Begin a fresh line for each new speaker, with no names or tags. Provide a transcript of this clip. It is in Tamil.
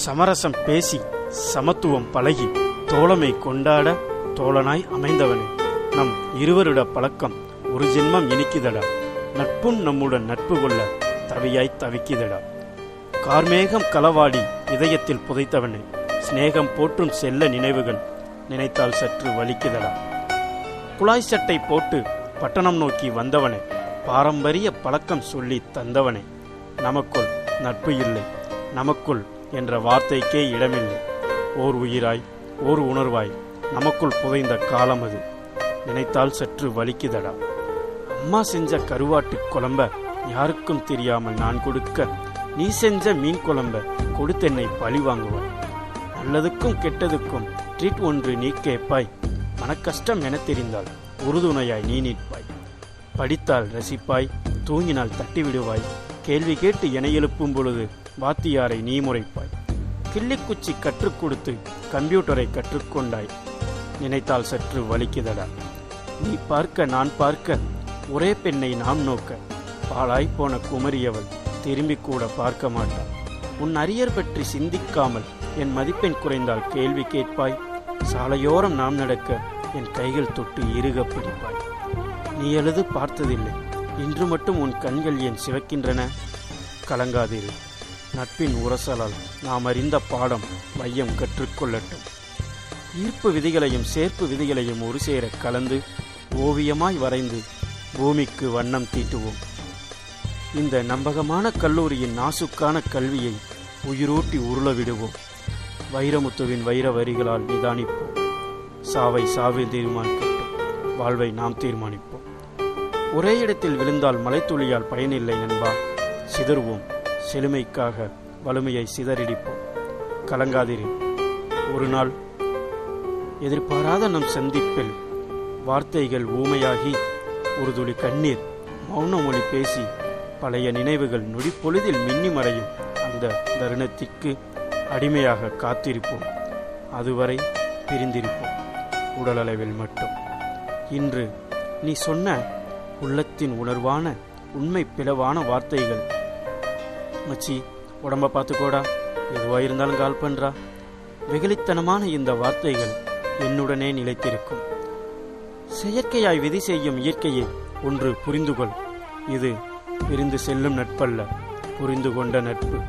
சமரசம் பேசி சமத்துவம் பழகி தோழமை கொண்டாட தோழனாய் அமைந்தவனே. நம் இருவருட பழக்கம் ஒரு ஜென்மம் இனிக்குதடா. நட்பும் நம்முடன் நட்பு கொள்ள தவியாய் தவிக்குதடா. கார்மேகம் களவாடி இதயத்தில் புதைத்தவனே. சிநேகம் போற்றும் செல்ல நினைவுகள் நினைத்தால் சற்று வலிக்குதடா. குழாய் சட்டை போட்டு பட்டணம் நோக்கி வந்தவனே. பாரம்பரிய பழக்கம் சொல்லி தந்தவனே. நமக்குள் நட்பு இல்லை, நமக்குள் என்ற வார்த்தைக்கே இடமில்லை. ஓர் உயிராய் ஓர் உணர்வாய் நமக்குள் புதைந்த காலம் அது. நினைத்தால் சற்று வலிக்குதடா. அம்மா செஞ்ச கருவாட்டு குழம்ப யாருக்கும் தெரியாமல் நான் கொடுக்க, நீ செஞ்ச மீன் குழம்ப கொடுத்தென்னை பழி வாங்குவாய். நல்லதுக்கும் கெட்டதுக்கும் ட்ரீட் ஒன்று நீ கேட்பாய். மனக்கஷ்டம் என தெரிந்தால் உறுதுணையாய் நீ நிற்பாய். படித்தால் ரசிப்பாய், தூங்கினால் தட்டி விடுவாய். கேள்வி கேட்டு என எழுப்பும் பொழுது வாத்தியாரை நீ முறைப்பாய். கிள்ளிக்குச்சி கற்றுக் கொடுத்து கம்ப்யூட்டரை கற்றுக்கொண்டாய். நினைத்தால் சற்று வலிக்குதடா. நீ பார்க்க நான் பார்க்க, ஒரே பெண்ணை நாம் நோக்க, பாழாய் போன குமரியவள் திரும்பி கூட பார்க்க மாட்டாள். உன் அரியர் பற்றி சிந்திக்காமல் என் மதிப்பெண் குறைந்தால் கேள்வி கேட்பாய். சாலையோரம் நாம் நடக்க என் கைகள் தொட்டு இறுக பிடிப்பாய். நீ எழுது பார்த்ததில்லை, இன்று மட்டும் உன் கண்கள் ஏன் சிவக்கின்றன? கலங்காதிரு, நட்பின் உரசலால் நாம் அறிந்த பாடம் மையம் கற்றுக்கொள்ளட்டும். ஈர்ப்பு விதிகளையும் சேர்ப்பு விதிகளையும் ஒரு சேர கலந்து ஓவியமாய் வரைந்து பூமிக்கு வண்ணம் தீட்டுவோம். இந்த நம்பகமான கல்லூரியின் நாசுக்கான கல்வியை உயிரூட்டி உருள விடுவோம். வைரமுத்துவின் வைர வரிகளால் நிதானிப்போம். சாவை சாவை தீர்மானிக்கட்டும், வாழ்வை நாம் தீர்மானிப்போம். ஒரே இடத்தில் விழுந்தால் மலைத்துளியால் பயனில்லை நண்பா. சிதறுவோம், செழுமைக்காக வலிமையை சிதறடிப்போம். கலங்காதிரு, ஒரு நாள் எதிர்பாராத நம் சந்திப்பில் வார்த்தைகள் ஊமையாகி ஒரு துளி கண்ணீர் மௌன மொழி பேசி பழைய நினைவுகள் நொடிப்பொழுதில் மின்னி மறையும். அந்த தருணத்திற்கு அடிமையாக காத்திருப்போம். அதுவரை பிரிந்திருப்போம், உடலளவில் மட்டும். இன்று நீ சொன்ன உள்ளத்தின் உணர்வான உண்மை பிளவான வார்த்தைகள். மச்சி, உடம்ப பார்த்துக்கோடா, எதுவாக இருந்தாலும் கால் பண்றா. வெகுளித்தனமான இந்த வார்த்தைகள் என்னுடனே நிலைத்திருக்கும். செயற்கையாய் விதி செய்யும் இயற்கையை ஒன்று புரிந்துகொள். இது பிரிந்து செல்லும் நட்பல்ல, புரிந்து கொண்ட நட்பு.